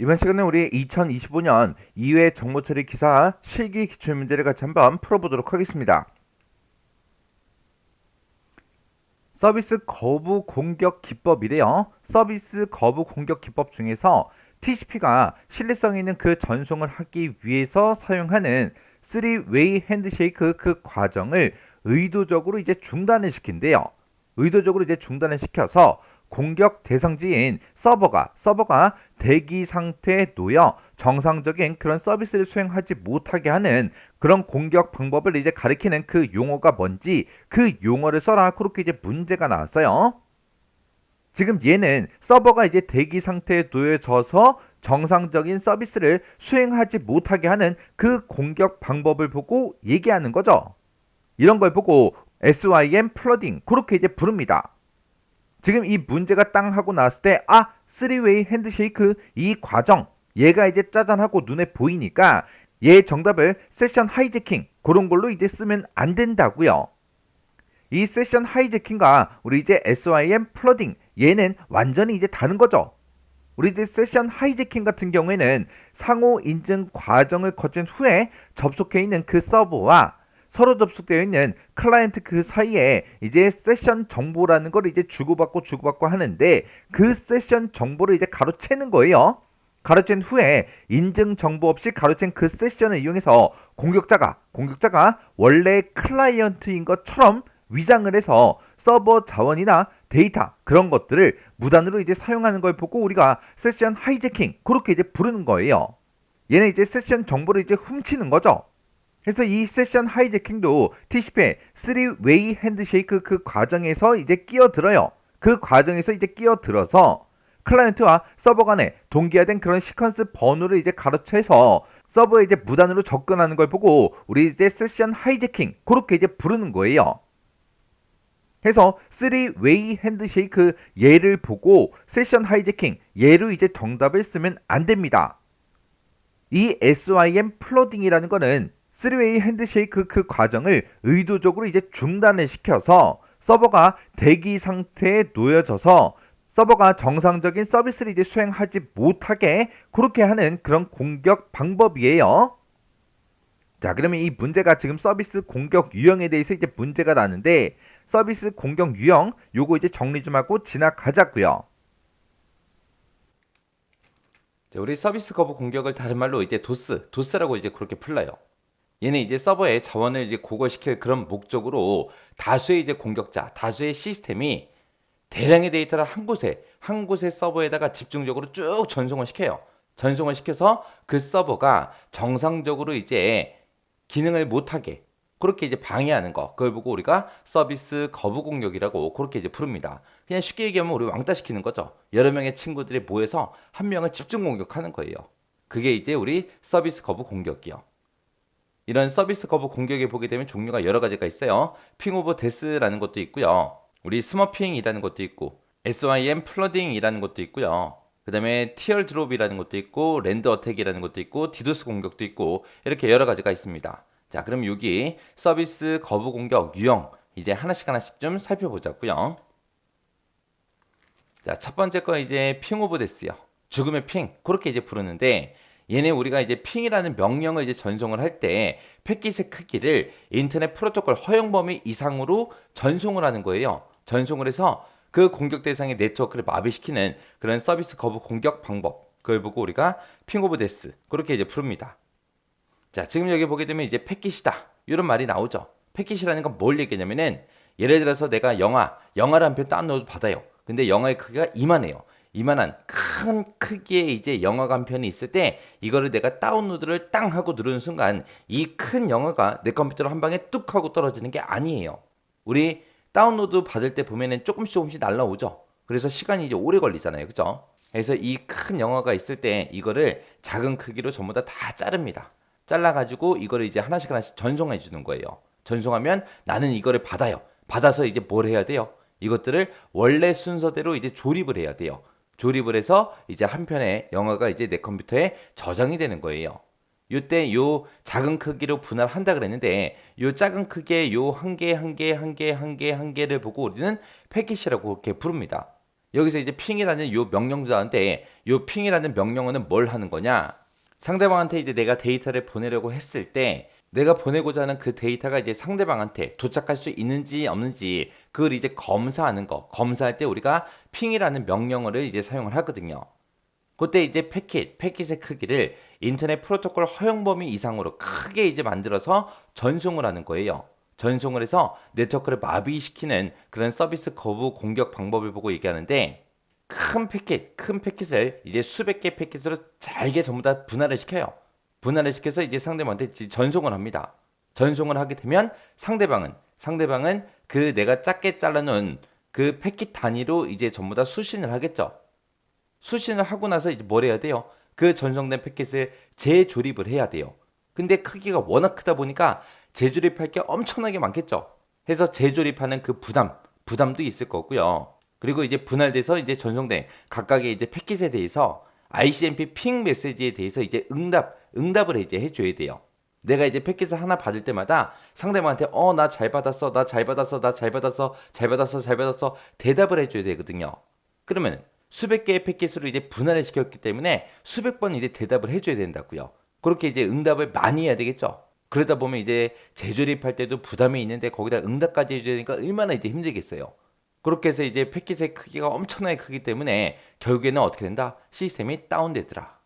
이번 시간에 우리 2025년 2회 정보처리 기사 실기 기출문제를 같이 한번 풀어보도록 하겠습니다. 서비스 거부 공격 기법이래요. 서비스 거부 공격 기법 중에서 TCP가 신뢰성 있는 그 전송을 하기 위해서 사용하는 3웨이 핸드쉐이크 그 과정을 의도적으로 이제 중단을 시킨대요. 의도적으로 이제 중단을 시켜서 공격 대상지인 서버가 대기 상태에 놓여 정상적인 그런 서비스를 수행하지 못하게 하는 그런 공격 방법을 이제 가리키는 그 용어가 뭔지 그 용어를 써라. 그렇게 이제 문제가 나왔어요. 지금 얘는 서버가 이제 대기 상태에 놓여져서 정상적인 서비스를 수행하지 못하게 하는 그 공격 방법을 보고 얘기하는 거죠. 이런 걸 보고 SYM 플러딩 그렇게 이제 부릅니다. 지금 이 문제가 땅 하고 나왔을 때 3웨이 핸드쉐이크 이 과정 얘가 이제 짜잔 하고 눈에 보이니까 얘 정답을 세션 하이제킹 그런 걸로 이제 쓰면 안 된다고요. 이 세션 하이제킹과 우리 이제 SYM 플러딩 얘는 완전히 이제 다른 거죠. 우리 이제 세션 하이제킹 같은 경우에는 상호 인증 과정을 거친 후에 접속해 있는 그 서버와 서로 접속되어 있는 클라이언트 그 사이에 이제 세션 정보라는 걸 이제 주고받고 하는데 그 세션 정보를 이제 가로채는 거예요. 가로챈 후에 인증 정보 없이 가로챈 그 세션을 이용해서 공격자가 원래 클라이언트인 것처럼 위장을 해서 서버 자원이나 데이터 그런 것들을 무단으로 이제 사용하는 걸 보고 우리가 세션 하이제킹 그렇게 이제 부르는 거예요. 얘는 이제 세션 정보를 이제 훔치는 거죠. 그래서 이 세션 하이제킹도 TCP의 3웨이 핸드쉐이크 그 과정에서 이제 끼어들어요. 그 과정에서 이제 끼어들어서 클라이언트와 서버 간에 동기화된 그런 시퀀스 번호를 이제 가로채서 서버에 이제 무단으로 접근하는 걸 보고 우리 이제 세션 하이제킹 그렇게 이제 부르는 거예요. 해서 3웨이 핸드쉐이크 얘를 보고 세션 하이제킹 얘로 이제 정답을 쓰면 안 됩니다. 이 SYM 플러딩이라는 거는 3웨이 핸드쉐이크 그 과정을 의도적으로 이제 중단을 시켜서 서버가 대기 상태에 놓여져서 서버가 정상적인 서비스를 이제 수행하지 못하게 그렇게 하는 그런 공격 방법이에요. 자, 그러면 이 문제가 지금 서비스 공격 유형에 대해서 이제 문제가 나는데 서비스 공격 유형 요거 이제 정리 좀 하고 지나가자고요. 우리 서비스 거부 공격을 다른 말로 이제 도스라고 이제 그렇게 불러요. 얘는 이제 서버에 자원을 이제 고갈시킬 그런 목적으로 다수의 이제 공격자, 다수의 시스템이 대량의 데이터를 한 곳의 서버에다가 집중적으로 쭉 전송을 시켜요. 전송을 시켜서 그 서버가 정상적으로 이제 기능을 못하게 그렇게 이제 방해하는 거. 그걸 보고 우리가 서비스 거부 공격이라고 그렇게 이제 부릅니다. 그냥 쉽게 얘기하면 우리 왕따 시키는 거죠. 여러 명의 친구들이 모여서 한 명을 집중 공격하는 거예요. 그게 이제 우리 서비스 거부 공격이요. 이런 서비스 거부 공격에 보게 되면 종류가 여러 가지가 있어요. 핑 오브 데스라는 것도 있고요. 우리 스머핑이라는 것도 있고 SYM 플러딩이라는 것도 있고요. 그 다음에 티얼 드롭이라는 것도 있고 랜드 어택이라는 것도 있고 디도스 공격도 있고 이렇게 여러 가지가 있습니다. 자, 그럼 여기 서비스 거부 공격 유형 이제 하나씩 좀 살펴보자고요. 자, 첫 번째 거 이제 핑 오브 데스요. 죽음의 핑 그렇게 이제 부르는데 얘네 우리가 이제 핑이라는 명령을 이제 전송을 할 때 패킷의 크기를 인터넷 프로토콜 허용 범위 이상으로 전송을 하는 거예요. 전송을 해서 그 공격 대상의 네트워크를 마비시키는 그런 서비스 거부 공격 방법. 그걸 보고 우리가 핑 오브 데스 그렇게 이제 부릅니다. 자, 지금 여기 보게 되면 이제 패킷이다. 이런 말이 나오죠. 패킷이라는 건 뭘 얘기냐면은 예를 들어서 내가 영화를 한 편 다운로드 받아요. 근데 영화의 크기가 이만해요. 이만한 큰 크기의 이제 영화가 한 편이 있을 때 이거를 내가 다운로드를 땅 하고 누르는 순간 이 큰 영화가 내 컴퓨터로 한 방에 뚝 하고 떨어지는 게 아니에요. 우리 다운로드 받을 때 보면은 조금씩 날라오죠. 그래서 시간이 이제 오래 걸리잖아요. 그죠? 그래서 이 큰 영화가 있을 때 이거를 작은 크기로 전부 다 자릅니다. 잘라가지고 이거를 이제 하나씩 전송해 주는 거예요. 전송하면 나는 이거를 받아요. 받아서 이제 뭘 해야 돼요? 이것들을 원래 순서대로 이제 조립을 해야 돼요. 조립을 해서 이제 한 편의 영화가 이제 내 컴퓨터에 저장이 되는 거예요. 요때 요 작은 크기로 분할한다 그랬는데 요 작은 크기의 요 한 개를 보고 우리는 패킷이라고 그렇게 부릅니다. 여기서 이제 핑이라는 요 명령도 하는데 요 핑이라는 명령어는 뭘 하는 거냐? 상대방한테 이제 내가 데이터를 보내려고 했을 때 내가 보내고자 하는 그 데이터가 이제 상대방한테 도착할 수 있는지 없는지 그걸 이제 검사하는 거. 검사할 때 우리가 핑이라는 명령어를 이제 사용을 하거든요. 그때 이제 패킷의 크기를 인터넷 프로토콜 허용 범위 이상으로 크게 이제 만들어서 전송을 하는 거예요. 전송을 해서 네트워크를 마비시키는 그런 서비스 거부 공격 방법을 보고 얘기하는데 큰 패킷을 이제 수백 개 패킷으로 잘게 전부 다 분할을 시켜요. 분할을 시켜서 이제 상대방한테 전송을 합니다. 전송을 하게 되면 상대방은 그 내가 작게 잘라놓은 그 패킷 단위로 이제 전부 다 수신을 하겠죠. 수신을 하고 나서 이제 뭘 해야 돼요? 그 전송된 패킷을 재조립을 해야 돼요. 근데 크기가 워낙 크다 보니까 재조립할 게 엄청나게 많겠죠. 해서 재조립하는 그 부담도 있을 거고요. 그리고 이제 분할돼서 이제 전송된 각각의 이제 패킷에 대해서 ICMP 핑 메시지에 대해서 이제 응답을 이제 해줘야 돼요. 내가 이제 패킷을 하나 받을 때마다 상대방한테 나 잘 받았어, 나 잘 받았어, 나 잘 받았어, 잘 받았어, 잘 받았어 대답을 해줘야 되거든요. 그러면 수백 개의 패킷으로 이제 분할을 시켰기 때문에 수백 번 이제 대답을 해줘야 된다고요. 그렇게 이제 응답을 많이 해야 되겠죠. 그러다 보면 이제 재조립할 때도 부담이 있는데 거기다 응답까지 해줘야 되니까 얼마나 이제 힘들겠어요. 그렇게 해서 이제 패킷의 크기가 엄청나게 크기 때문에 결국에는 어떻게 된다? 시스템이 다운되더라.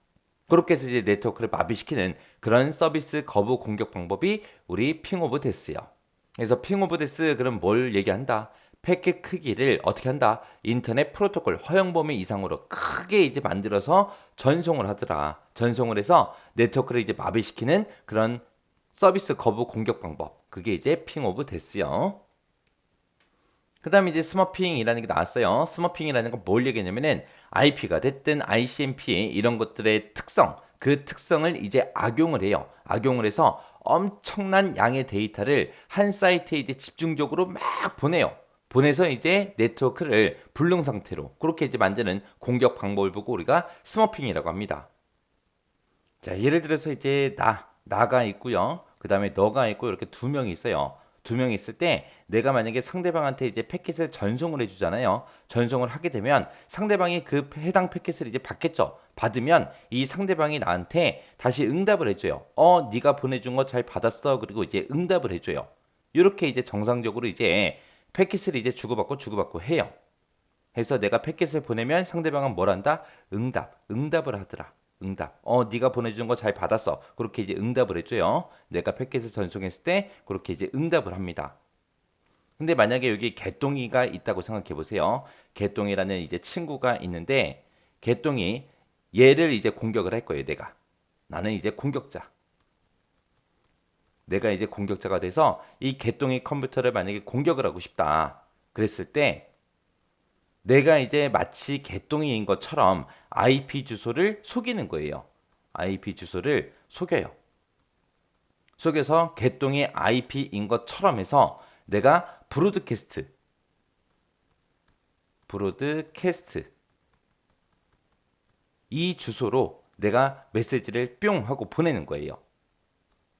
그렇게 해서 이제 네트워크를 마비시키는 그런 서비스 거부 공격 방법이 우리 핑 오브 데스요. 그래서 핑 오브 데스 그럼 뭘 얘기한다? 패킷 크기를 어떻게 한다? 인터넷 프로토콜 허용 범위 이상으로 크게 이제 만들어서 전송을 하더라. 전송을 해서 네트워크를 이제 마비시키는 그런 서비스 거부 공격 방법. 그게 이제 핑 오브 데스요. 그 다음에 이제 스머핑이라는 게 나왔어요. 스머핑이라는 건 뭘 얘기하냐면은 IP가 됐든 ICMP 이런 것들의 특성, 그 특성을 이제 악용을 해요. 악용을 해서 엄청난 양의 데이터를 한 사이트에 이제 집중적으로 막 보내요. 보내서 이제 네트워크를 불능 상태로 그렇게 이제 만드는 공격 방법을 보고 우리가 스머핑이라고 합니다. 자, 예를 들어서 이제 나가 있고요. 그 다음에 너가 있고 이렇게 두 명이 있어요. 두 명이 있을 때 내가 만약에 상대방한테 이제 패킷을 전송을 해주잖아요. 전송을 하게 되면 상대방이 그 해당 패킷을 이제 받겠죠. 받으면 이 상대방이 나한테 다시 응답을 해줘요. 네가 보내준 거 잘 받았어. 그리고 이제 응답을 해줘요. 이렇게 이제 정상적으로 이제 패킷을 이제 주고받고 해요. 해서 내가 패킷을 보내면 상대방은 뭘 한다? 응답을 하더라. 응답. 네가 보내준 거 잘 받았어. 그렇게 이제 응답을 해줘요. 내가 패킷을 전송했을 때 그렇게 이제 응답을 합니다. 근데 만약에 여기 개똥이가 있다고 생각해 보세요. 개똥이라는 이제 친구가 있는데 개똥이 얘를 이제 공격을 할 거예요. 나는 이제 공격자. 내가 이제 공격자가 돼서 이 개똥이 컴퓨터를 만약에 공격을 하고 싶다. 그랬을 때 내가 이제 마치 개똥이인 것처럼 IP 주소를 속이는 거예요. IP 주소를 속여요. 속여서 개똥이 IP인 것처럼 해서 내가 브로드캐스트 이 주소로 내가 메시지를 뿅 하고 보내는 거예요.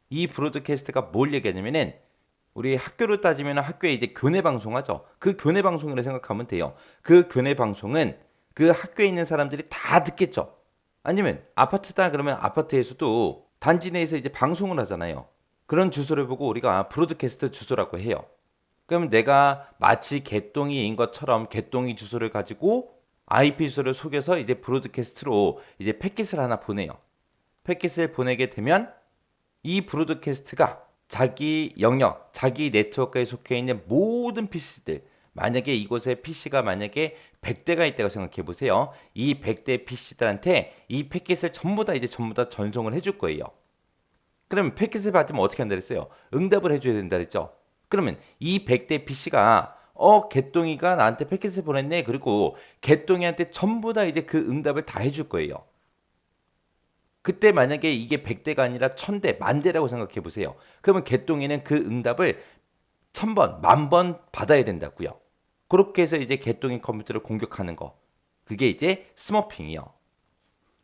이 브로드캐스트가 뭘 얘기하냐면은 우리 학교로 따지면 학교에 이제 교내 방송하죠. 그 교내 방송이라고 생각하면 돼요. 그 교내 방송은 그 학교에 있는 사람들이 다 듣겠죠. 아니면 아파트다 그러면 아파트에서도 단지 내에서 이제 방송을 하잖아요. 그런 주소를 보고 우리가 브로드캐스트 주소라고 해요. 그럼 내가 마치 개똥이인 것처럼 개똥이 주소를 가지고 IP 주소를 속여서 이제 브로드캐스트로 이제 패킷을 하나 보내요. 패킷을 보내게 되면 이 브로드캐스트가 자기 영역, 자기 네트워크에 속해 있는 모든 PC들, 만약에 이곳에 PC가 만약에 100대가 있다고 생각해 보세요. 이 100대 PC들한테 이 패킷을 전부 다 전송을 해줄 거예요. 그러면 패킷을 받으면 어떻게 한다 그랬어요? 응답을 해줘야 된다 그랬죠? 그러면 이 100대 PC가 개똥이가 나한테 패킷을 보냈네. 그리고 개똥이한테 전부 다 이제 그 응답을 다 해줄 거예요. 그때 만약에 이게 100대가 아니라 1000대, 만대라고 생각해 보세요. 그러면 개똥이는 그 응답을 1000번, 10,000번 받아야 된다고요. 그렇게 해서 이제 개똥이 컴퓨터를 공격하는 거. 그게 이제 스머핑이요.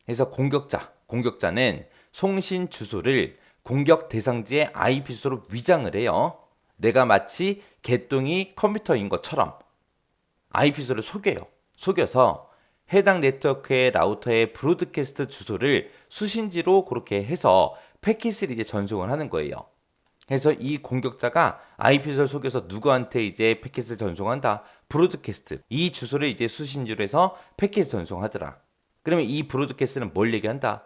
그래서 공격자는 송신 주소를 공격 대상지의 IP 주소로 위장을 해요. 내가 마치 개똥이 컴퓨터인 것처럼 IP 주소를 속여요. 속여서 해당 네트워크의 라우터의 브로드캐스트 주소를 수신지로 그렇게 해서 패킷을 이제 전송을 하는 거예요. 그래서 이 공격자가 IP를 속여서 누구한테 이제 패킷을 전송한다. 브로드캐스트. 이 주소를 이제 수신지로 해서 패킷 전송하더라. 그러면 이 브로드캐스트는 뭘 얘기한다?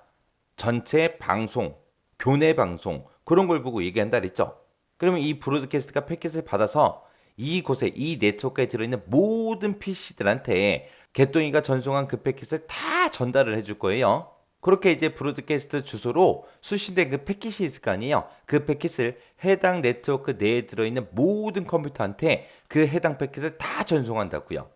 전체 방송, 교내 방송 그런 걸 보고 얘기한다 그랬죠. 그러면 이 브로드캐스트가 패킷을 받아서 이곳에 이 네트워크에 들어있는 모든 PC들한테 개똥이가 전송한 그 패킷을 다 전달을 해줄 거예요. 그렇게 이제 브로드캐스트 주소로 수신된 그 패킷이 있을 거 아니에요. 그 패킷을 해당 네트워크 내에 들어있는 모든 컴퓨터한테 그 해당 패킷을 다 전송한다고요.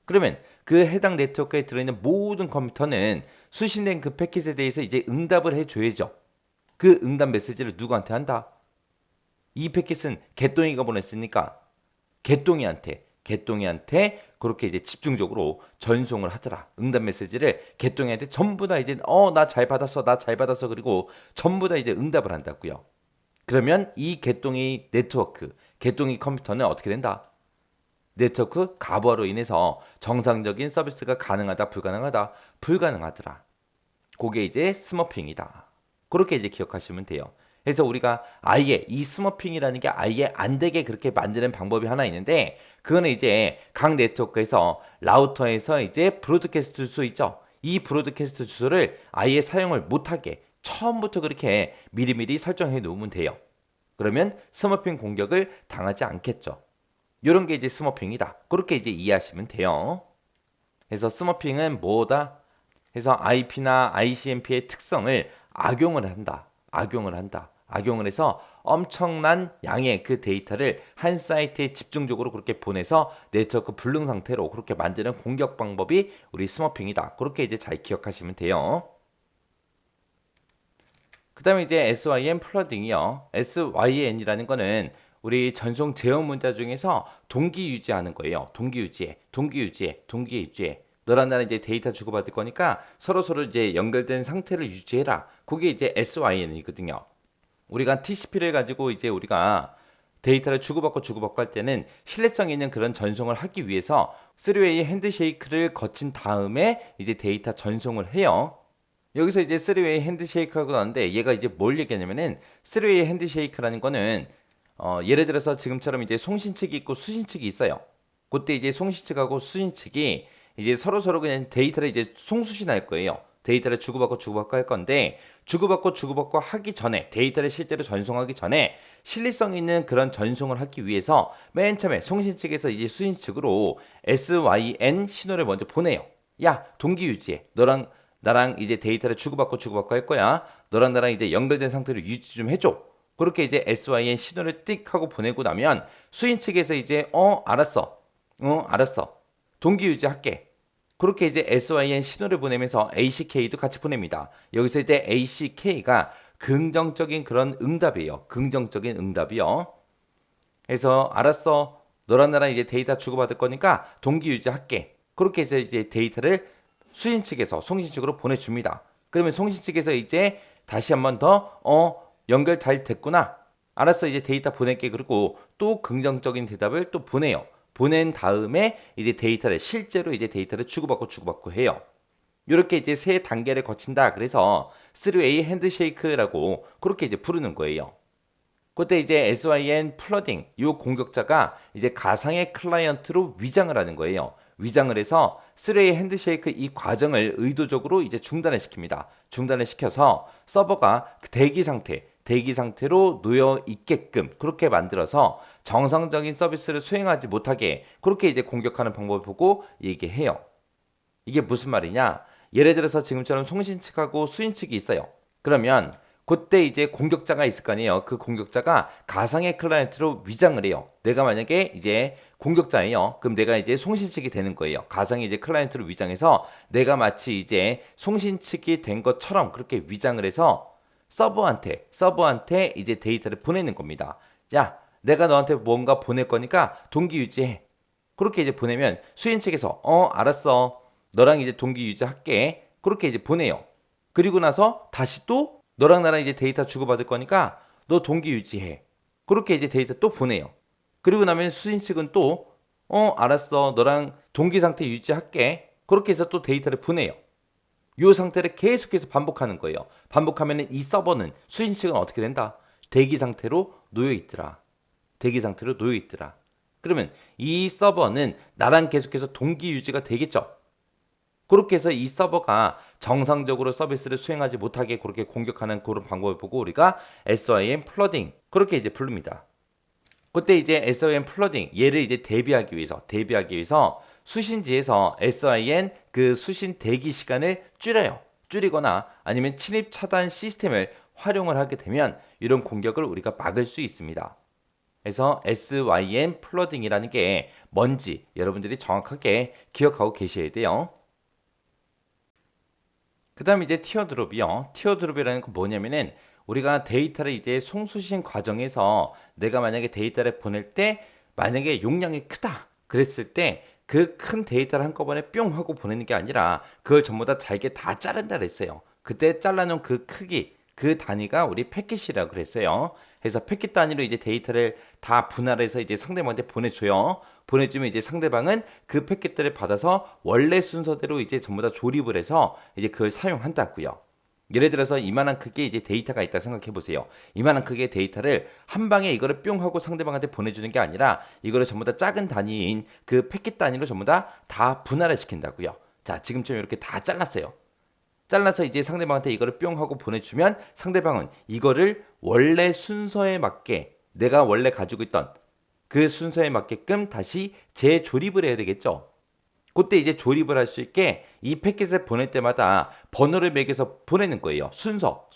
그러면 그 해당 네트워크에 들어있는 모든 컴퓨터는 수신된 그 패킷에 대해서 이제 응답을 해줘야죠. 그 응답 메시지를 누구한테 한다? 이 패킷은 개똥이가 보냈으니까 개똥이한테 그렇게 이제 집중적으로 전송을 하더라. 응답 메시지를 개똥이한테 전부 다 이제 나 잘 받았어, 나 잘 받았어 그리고 전부 다 이제 응답을 한다고요. 그러면 이 개똥이 네트워크, 개똥이 컴퓨터는 어떻게 된다? 네트워크 가부화로 인해서 정상적인 서비스가 가능하다, 불가능하다, 불가능하더라. 그게 이제 스머핑이다. 그렇게 이제 기억하시면 돼요. 그래서 우리가 아예 이 스머핑이라는 게 아예 안 되게 그렇게 만드는 방법이 하나 있는데 그거는 이제 각 네트워크에서 라우터에서 이제 브로드캐스트 주소 있죠. 이 브로드캐스트 주소를 아예 사용을 못하게 처음부터 그렇게 미리미리 설정해 놓으면 돼요. 그러면 스머핑 공격을 당하지 않겠죠. 이런 게 이제 스머핑이다. 그렇게 이제 이해하시면 돼요. 그래서 스머핑은 뭐다? 그래서 IP나 ICMP의 특성을 악용을 한다. 악용을 해서 엄청난 양의 그 데이터를 한 사이트에 집중적으로 그렇게 보내서 네트워크 불능 상태로 그렇게 만드는 공격 방법이 우리 스머핑이다. 그렇게 이제 잘 기억하시면 돼요. 그 다음에 이제 SYN 플러딩이요. SYN이라는 거는 우리 전송 제어 문자 중에서 동기 유지하는 거예요. 동기 유지해. 너랑 나는 이제 데이터 주고받을 거니까 서로 이제 연결된 상태를 유지해라. 그게 이제 SYN이거든요. 우리가 TCP를 가지고 이제 우리가 데이터를 주고받고 할 때는 신뢰성 있는 그런 전송을 하기 위해서 3웨이 핸드쉐이크를 거친 다음에 이제 데이터 전송을 해요. 여기서 이제 3웨이 핸드쉐이크하고 나는데 얘가 이제 뭘 얘기하냐면은 3웨이 핸드쉐이크라는 거는 예를 들어서 지금처럼 이제 송신 측이 있고 수신 측이 있어요. 그때 이제 송신 측하고 수신 측이 이제 서로 그냥 데이터를 이제 송수신할 거예요. 데이터를 주고받고 할 건데 주고받고 하기 전에 데이터를 실제로 전송하기 전에 신뢰성 있는 그런 전송을 하기 위해서 맨 처음에 송신 측에서 이제 수신 측으로 SYN 신호를 먼저 보내요. 야, 동기 유지해. 너랑 나랑 이제 데이터를 주고받고 할 거야. 너랑 나랑 이제 연결된 상태로 유지 좀 해줘. 그렇게 이제 SYN 신호를 띡 하고 보내고 나면 수인 측에서 이제 알았어. 동기 유지할게. 그렇게 이제 SYN 신호를 보내면서 ACK도 같이 보냅니다. 여기서 이제 ACK가 긍정적인 그런 응답이에요. 긍정적인 응답이요. 그래서 알았어. 너랑 나랑 이제 데이터 주고받을 거니까 동기 유지할게. 그렇게 해서 이제 데이터를 수신 측에서 송신 측으로 보내줍니다. 그러면 송신 측에서 이제 다시 한 번 더 연결 잘 됐구나. 알았어. 이제 데이터 보낼게. 그리고 또 긍정적인 대답을 또 보내요. 보낸 다음에 이제 실제로 이제 데이터를 주고받고 해요. 이렇게 이제 세 단계를 거친다. 그래서 3웨이 핸드쉐이크라고 그렇게 이제 부르는 거예요. 그때 이제 SYN 플러딩 이 공격자가 이제 가상의 클라이언트로 위장을 하는 거예요. 위장을 해서 3웨이 핸드쉐이크 이 과정을 의도적으로 이제 중단을 시킵니다. 중단을 시켜서 서버가 대기 상태로 놓여 있게끔 그렇게 만들어서 정상적인 서비스를 수행하지 못하게 그렇게 이제 공격하는 방법을 보고 얘기해요. 이게 무슨 말이냐? 예를 들어서 지금처럼 송신 측하고 수신 측이 있어요. 그러면 그때 이제 공격자가 있을 거 아니에요. 그 공격자가 가상의 클라이언트로 위장을 해요. 내가 만약에 이제 공격자예요. 그럼 내가 이제 송신 측이 되는 거예요. 가상의 이제 클라이언트로 위장해서 내가 마치 이제 송신 측이 된 것처럼 그렇게 위장을 해서 서버한테 이제 데이터를 보내는 겁니다. 자, 내가 너한테 뭔가 보낼 거니까 동기 유지해. 그렇게 이제 보내면 수인 측에서 알았어. 너랑 이제 동기 유지할게. 그렇게 이제 보내요. 그리고 나서 다시 또 너랑 나랑 이제 데이터 주고받을 거니까 너 동기 유지해. 그렇게 이제 데이터 또 보내요. 그리고 나면 수신 측은 또 알았어. 너랑 동기 상태 유지할게. 그렇게 해서 또 데이터를 보내요. 이 상태를 계속해서 반복하는 거예요. 반복하면 이 서버는 수신식은 어떻게 된다? 대기 상태로 놓여 있더라. 대기 상태로 놓여 있더라. 그러면 이 서버는 나랑 계속해서 동기 유지가 되겠죠. 그렇게 해서 이 서버가 정상적으로 서비스를 수행하지 못하게 그렇게 공격하는 그런 방법을 보고 우리가 SYN 플러딩 그렇게 이제 부릅니다. 그때 이제 SYN 플러딩 얘를 이제 대비하기 위해서 수신지에서 SYN 그 수신 대기 시간을 줄여요. 줄이거나 아니면 침입 차단 시스템을 활용을 하게 되면 이런 공격을 우리가 막을 수 있습니다. 그래서 SYN 플러딩이라는 게 뭔지 여러분들이 정확하게 기억하고 계셔야 돼요. 그 다음에 이제 티어드롭이요. 티어드롭이라는 건 뭐냐면은 우리가 데이터를 이제 송수신 과정에서 내가 만약에 데이터를 보낼 때 만약에 용량이 크다 그랬을 때 그 큰 데이터를 한꺼번에 뿅 하고 보내는 게 아니라 그걸 전부 다 잘게 다 자른다 그랬어요. 그때 잘라놓은 그 크기 그 단위가 우리 패킷이라고 그랬어요. 그래서 패킷 단위로 이제 데이터를 다 분할해서 이제 상대방한테 보내줘요. 보내주면 이제 상대방은 그 패킷들을 받아서 원래 순서대로 이제 전부 다 조립을 해서 이제 그걸 사용한다고요. 예를 들어서 이만한 크기의 이제 데이터가 있다 생각해 보세요. 이만한 크기의 데이터를 한 방에 이거를 뿅 하고 상대방한테 보내주는 게 아니라 이거를 전부 다 작은 단위인 그 패킷 단위로 전부 다 분할을 시킨다고요. 자, 지금처럼 이렇게 다 잘랐어요. 잘라서 이제 상대방한테 이거를 뿅 하고 보내주면 상대방은 이거를 원래 순서에 맞게 내가 원래 가지고 있던 그 순서에 맞게끔 다시 재조립을 해야 되겠죠. 그때 이제 조립을 할 수 있게 이 패킷을 보낼 때마다 번호를 매겨서 보내는 거예요. 순서.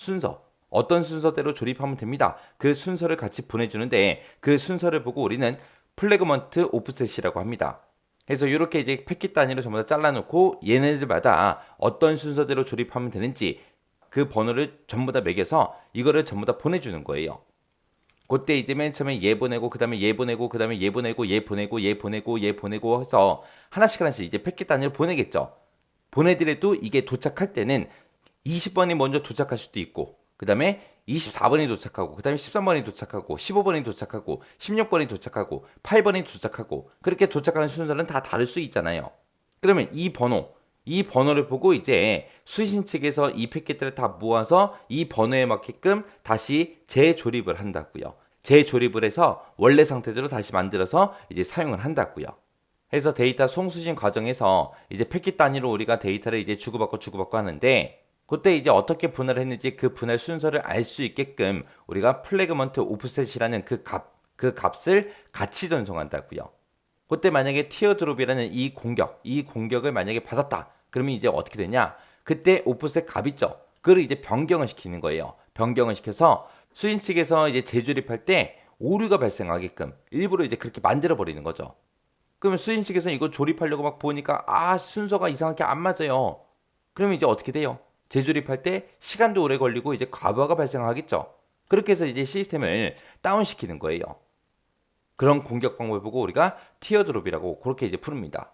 어떤 순서대로 조립하면 됩니다. 그 순서를 같이 보내주는데 그 순서를 보고 우리는 플래그먼트 오프셋이라고 합니다. 그래서 이렇게 이제 패킷 단위로 전부 다 잘라놓고 얘네들마다 어떤 순서대로 조립하면 되는지 그 번호를 전부 다 매겨서 이거를 전부 다 보내주는 거예요. 그때 이제 맨 처음에 얘 보내고 그다음에 얘 보내고 그다음에 얘 보내고 얘 보내고 얘 보내고 얘 보내고 해서 하나씩 이제 패킷 단위로 보내겠죠. 보내더라도 이게 도착할 때는 20번이 먼저 도착할 수도 있고 그다음에 24번이 도착하고 그다음에 13번이 도착하고 15번이 도착하고 16번이 도착하고 8번이 도착하고 그렇게 도착하는 순서는 다 다를 수 있잖아요. 그러면 이 번호를 보고 이제 수신 측에서 이 패킷들을 다 모아서 이 번호에 맞게끔 다시 재조립을 한다고요. 재조립을 해서 원래 상태대로 다시 만들어서 이제 사용을 한다고요. 해서 데이터 송수신 과정에서 이제 패킷 단위로 우리가 데이터를 이제 주고받고 하는데 그때 이제 어떻게 분할을 했는지 그 분할 순서를 알 수 있게끔 우리가 플래그먼트 오프셋이라는 그 값을 같이 전송한다고요. 그때 만약에 티어드롭이라는 이 공격을 만약에 받았다. 그러면 이제 어떻게 되냐? 그때 오프셋 값 있죠. 그걸 이제 변경을 시키는 거예요. 변경을 시켜서 수인 측에서 이제 재조립할 때 오류가 발생하게끔 일부러 이제 그렇게 만들어 버리는 거죠. 그러면 수인 측에서 이거 조립하려고 막 보니까 순서가 이상하게 안 맞아요. 그러면 이제 어떻게 돼요? 재조립할 때 시간도 오래 걸리고 이제 과부하가 발생하겠죠. 그렇게 해서 이제 시스템을 다운시키는 거예요. 그런 공격 방법을 보고 우리가 티어드롭이라고 그렇게 이제 부릅니다.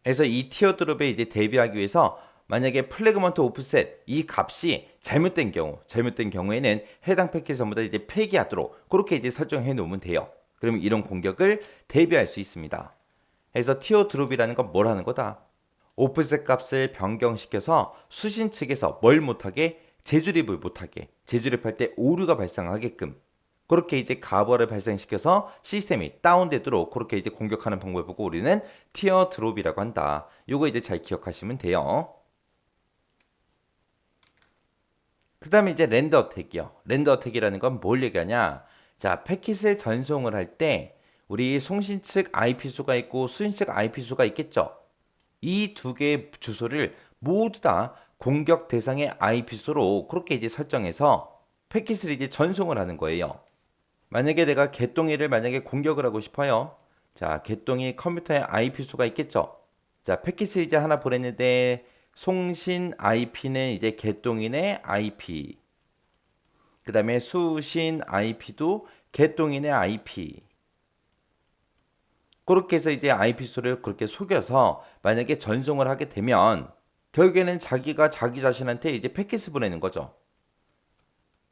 그래서 이 티어드롭에 이제 대비하기 위해서 만약에 플래그먼트 오프셋 이 값이 잘못된 경우에는 해당 패킷 전부 다 이제 폐기하도록 그렇게 이제 설정해 놓으면 돼요. 그러면 이런 공격을 대비할 수 있습니다. 그래서 티어드롭이라는 건 뭘 하는 거다? 오프셋 값을 변경시켜서 수신 측에서 뭘 못하게 재조립을 못하게 재조립할 때 오류가 발생하게끔 그렇게 이제 가버를 발생시켜서 시스템이 다운되도록 그렇게 이제 공격하는 방법을 보고 우리는 티어 드롭이라고 한다. 요거 이제 잘 기억하시면 돼요. 그 다음에 이제 랜더 어택이요. 랜더 어택이라는 건 뭘 얘기하냐? 자, 패킷을 전송을 할 때 우리 송신 측 IP수가 있고 수신 측 IP수가 있겠죠. 이 두 개의 주소를 모두 다 공격 대상의 IP수로 그렇게 이제 설정해서 패킷을 이제 전송을 하는 거예요. 만약에 내가 개똥이를 만약에 공격을 하고 싶어요. 자, 개똥이 컴퓨터에 IP 수가 있겠죠. 자, 패킷을 이제 하나 보냈는데 송신 IP는 이제 개똥인의 IP. 그 다음에 수신 IP도 개똥인의 IP. 그렇게 해서 이제 IP 수를 그렇게 속여서 만약에 전송을 하게 되면 결국에는 자기가 자기 자신한테 이제 패킷을 보내는 거죠.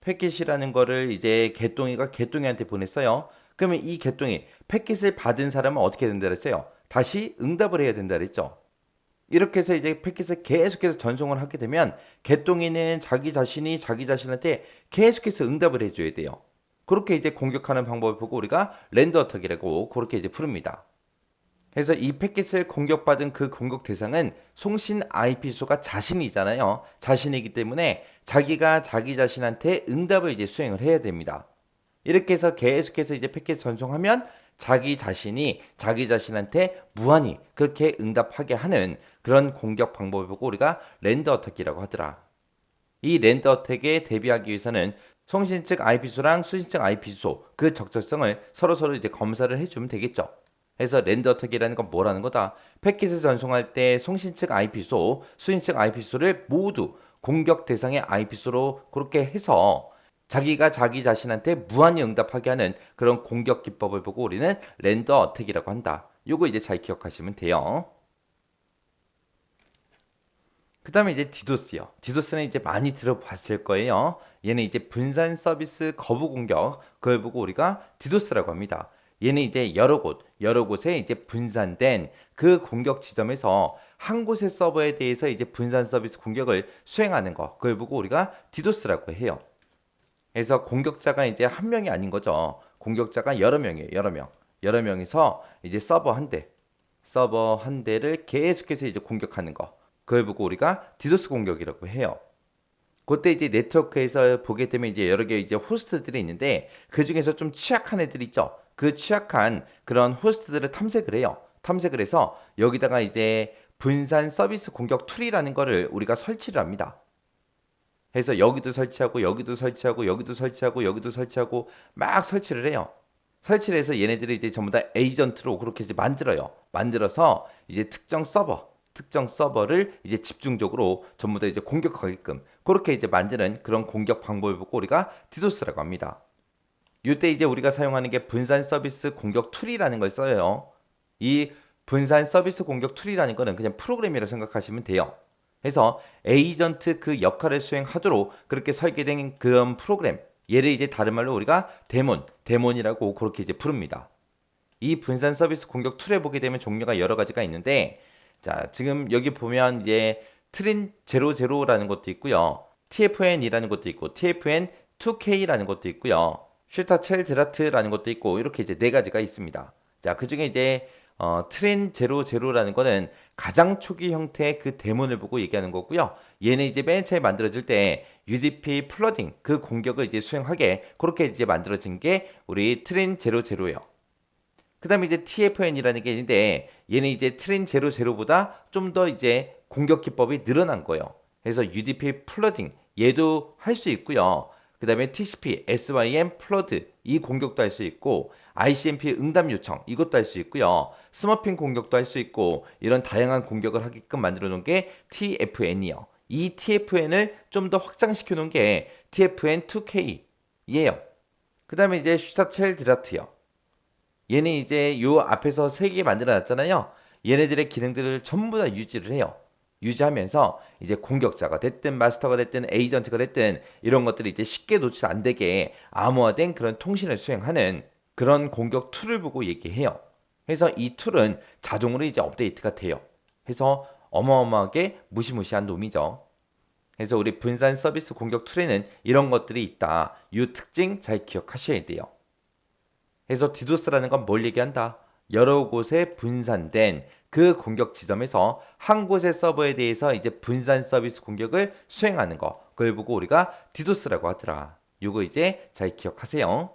패킷이라는 거를 이제 개똥이가 개똥이한테 보냈어요. 그러면 이 개똥이 패킷을 받은 사람은 어떻게 된다 그랬어요? 다시 응답을 해야 된다 그랬죠. 이렇게 해서 이제 패킷을 계속해서 전송을 하게 되면 개똥이는 자기 자신이 자기 자신한테 계속해서 응답을 해줘야 돼요. 그렇게 이제 공격하는 방법을 보고 우리가 랜더 어택이라고 그렇게 이제 부릅니다. 그래서 이 패킷을 공격받은 그 공격 대상은 송신 IP소가 자신이잖아요. 자신이기 때문에 자기가 자기 자신한테 응답을 이제 수행을 해야 됩니다. 이렇게 해서 계속해서 이제 패킷 전송하면 자기 자신이 자기 자신한테 무한히 그렇게 응답하게 하는 그런 공격 방법을 보고 우리가 랜더 어택이라고 하더라. 이 랜더 어택에 대비하기 위해서는 송신 측 IP소랑 수신 측 IP소 그 적절성을 서로 이제 검사를 해주면 되겠죠. 그래서 랜더 어택이라는 건 뭐라는 거다? 패킷을 전송할 때 송신 측 IP소, 수신 측 IP소를 모두 공격 대상의 IP소로 그렇게 해서 자기가 자기 자신한테 무한히 응답하게 하는 그런 공격 기법을 보고 우리는 랜더 어택이라고 한다. 요거 이제 잘 기억하시면 돼요. 그 다음에 이제 디도스요. 디도스는 이제 많이 들어봤을 거예요. 얘는 이제 분산 서비스 거부 공격, 그걸 보고 우리가 디도스라고 합니다. 얘는 이제 여러 곳에 이제 분산된 그 공격 지점에서 한 곳의 서버에 대해서 이제 분산 서비스 공격을 수행하는 거, 그걸 보고 우리가 디도스라고 해요. 그래서 공격자가 이제 한 명이 아닌 거죠. 공격자가 여러 명이에요. 여러 명이서 이제 서버 한 대를 계속해서 이제 공격하는 거. 그걸 보고 우리가 디도스 공격이라고 해요. 그때 이제 네트워크에서 보게 되면 이제 여러 개 이제 호스트들이 있는데 그 중에서 좀 취약한 애들이 있죠. 그 취약한 그런 호스트들을 탐색을 해요. 탐색을 해서 여기다가 이제 분산 서비스 공격 툴이라는 거를 우리가 설치를 합니다. 해서 여기도 설치하고 여기도 설치하고 여기도 설치하고 여기도 설치하고 막 설치를 해요. 설치를 해서 얘네들이 이제 전부 다 에이전트로 그렇게 이제 만들어요. 만들어서 이제 특정 서버를 이제 집중적으로 전부 다 이제 공격하게끔 그렇게 이제 만드는 그런 공격 방법을 보고 우리가 디도스라고 합니다. 이때 이제 우리가 사용하는 게 분산 서비스 공격 툴이라는 걸 써요. 이 분산 서비스 공격 툴이라는 거는 그냥 프로그램이라고 생각하시면 돼요. 그래서 에이전트 그 역할을 수행하도록 그렇게 설계된 그런 프로그램, 얘를 이제 다른 말로 우리가 데몬이라고 그렇게 이제 부릅니다. 이 분산 서비스 공격 툴에 보게 되면 종류가 여러 가지가 있는데, 자, 지금 여기 보면 이제 트린 00라는 것도 있고요. TFN이라는 것도 있고, TFN2K라는 것도 있고요. 슈타첼 드라트라는 것도 있고, 이렇게 이제 네 가지가 있습니다. 자, 그 중에 이제 트린 00라는 거는 가장 초기 형태의 그 데몬을 보고 얘기하는 거고요. 얘는 이제 맨 처음에 만들어질 때 UDP 플러딩 그 공격을 이제 수행하게 그렇게 이제 만들어진 게 우리 트린 00예요. 그 다음에 이제 TFN이라는 게 있는데 얘는 이제 트린 00보다 좀 더 이제 공격 기법이 늘어난 거예요. 그래서 UDP 플러딩 얘도 할 수 있고요. 그 다음에 TCP, SYM 플러드 이 공격도 할 수 있고 ICMP 응답 요청 이것도 할 수 있고요. 스머핑 공격도 할 수 있고 이런 다양한 공격을 하게끔 만들어 놓은 게 TFN이요. 이 TFN을 좀 더 확장시켜 놓은 게 TFN2K예요. 그 다음에 이제 슈타첼 드라트요. 얘는 이제 요 앞에서 세 개 만들어 놨잖아요. 얘네들의 기능들을 전부 다 유지를 해요. 유지하면서 이제 공격자가 됐든 마스터가 됐든 에이전트가 됐든 이런 것들이 이제 쉽게 노출 안 되게 암호화된 그런 통신을 수행하는 그런 공격 툴을 보고 얘기해요. 그래서 이 툴은 자동으로 이제 업데이트가 돼요. 그래서 어마어마하게 무시무시한 놈이죠. 그래서 우리 분산 서비스 공격 툴에는 이런 것들이 있다. 이 특징 잘 기억하셔야 돼요. 그래서 디도스라는 건 뭘 얘기한다? 여러 곳에 분산된 그 공격 지점에서 한 곳의 서버에 대해서 이제 분산 서비스 공격을 수행하는 거. 그걸 보고 우리가 디도스라고 하더라. 요거 이제 잘 기억하세요.